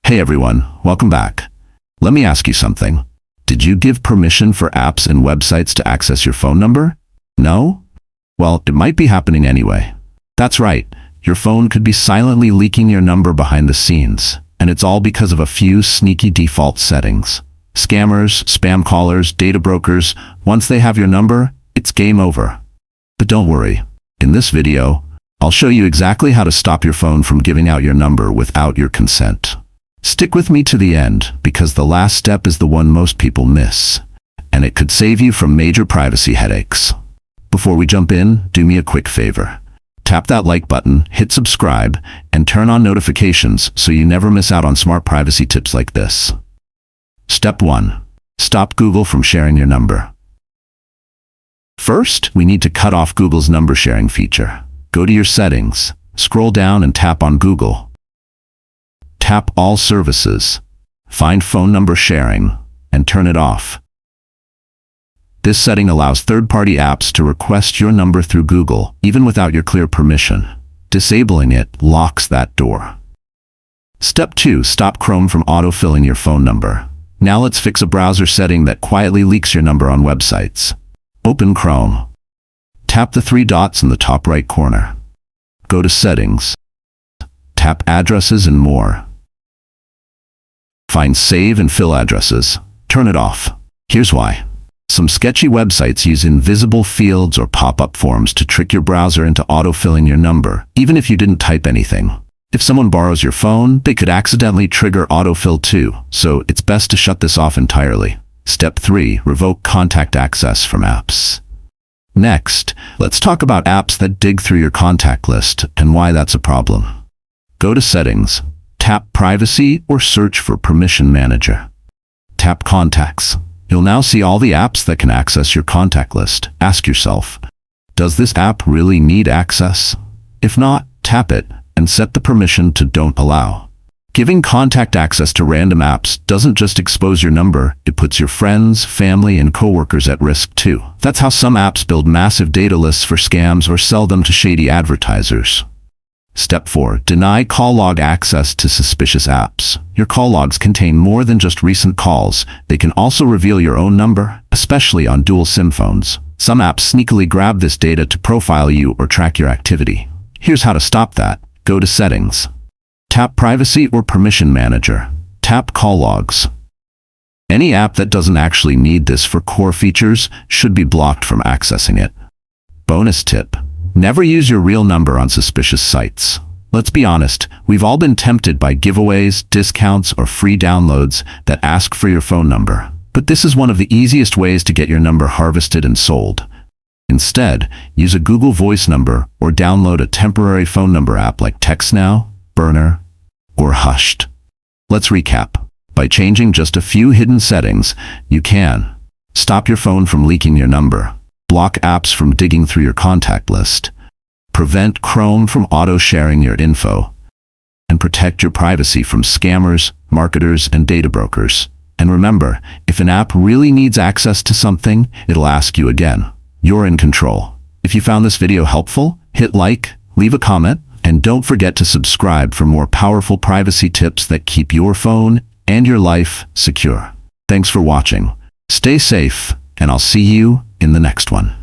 Hey everyone, welcome back. Let me ask you something. Did you give permission for apps and websites to access your phone number? No? Well, it might be happening anyway. That's right. Your phone could be silently leaking your number behind the scenes, and it's all because of a few sneaky default settings. Scammers, spam callers, data brokers, once they have your number, it's game over. But don't worry. In this video, I'll show you exactly how to stop your phone from giving out your number without your consent. Stick with me to the end, because the last step is the one most people miss, and it could save you from major privacy headaches. Before we jump in, do me a quick favor. Tap that like button, hit subscribe, and turn on notifications so you never miss out on smart privacy tips like this. Step 1. Stop Google from sharing your number. First, we need to cut off Google's number sharing feature. Go to your settings, scroll down and tap on Google. Tap All Services, find phone number sharing, and turn it off. This setting allows third-party apps to request your number through Google, even without your clear permission. Disabling it locks that door. Step 2. Stop Chrome from autofilling your phone number. Now let's fix a browser setting that quietly leaks your number on websites. Open Chrome. Tap the 3 dots in the top right corner. Go to Settings. Tap Addresses and More. Find Save and Fill Addresses. Turn it off. Here's why. Some sketchy websites use invisible fields or pop-up forms to trick your browser into autofilling your number, even if you didn't type anything. If someone borrows your phone, they could accidentally trigger autofill too, so it's best to shut this off entirely. Step 3. Revoke contact access from apps. Next, let's talk about apps that dig through your contact list and why that's a problem. Go to Settings. Tap Privacy or search for Permission Manager. Tap Contacts. You'll now see all the apps that can access your contact list. Ask yourself, does this app really need access? If not, tap it and set the permission to Don't Allow. Giving contact access to random apps doesn't just expose your number, it puts your friends, family, and coworkers at risk too. That's how some apps build massive data lists for scams or sell them to shady advertisers. Step 4. Deny call log access to suspicious apps. Your call logs contain more than just recent calls. They can also reveal your own number, especially on dual SIM phones. Some apps sneakily grab this data to profile you or track your activity. Here's how to stop that. Go to Settings. Tap Privacy or Permission Manager. Tap Call Logs. Any app that doesn't actually need this for core features should be blocked from accessing it. Bonus tip. Never use your real number on suspicious sites. Let's be honest, we've all been tempted by giveaways, discounts, or free downloads that ask for your phone number. But this is one of the easiest ways to get your number harvested and sold. Instead, use a Google Voice number or download a temporary phone number app like TextNow, Burner, or Hushed. Let's recap. By changing just a few hidden settings, you can stop your phone from leaking your number, block apps from digging through your contact list, prevent Chrome from auto-sharing your info, and protect your privacy from scammers, marketers, and data brokers. And remember, if an app really needs access to something, it'll ask you again. You're in control. If you found this video helpful, hit like, leave a comment, and don't forget to subscribe for more powerful privacy tips that keep your phone and your life secure. Thanks for watching. Stay safe, and I'll see you in the next one.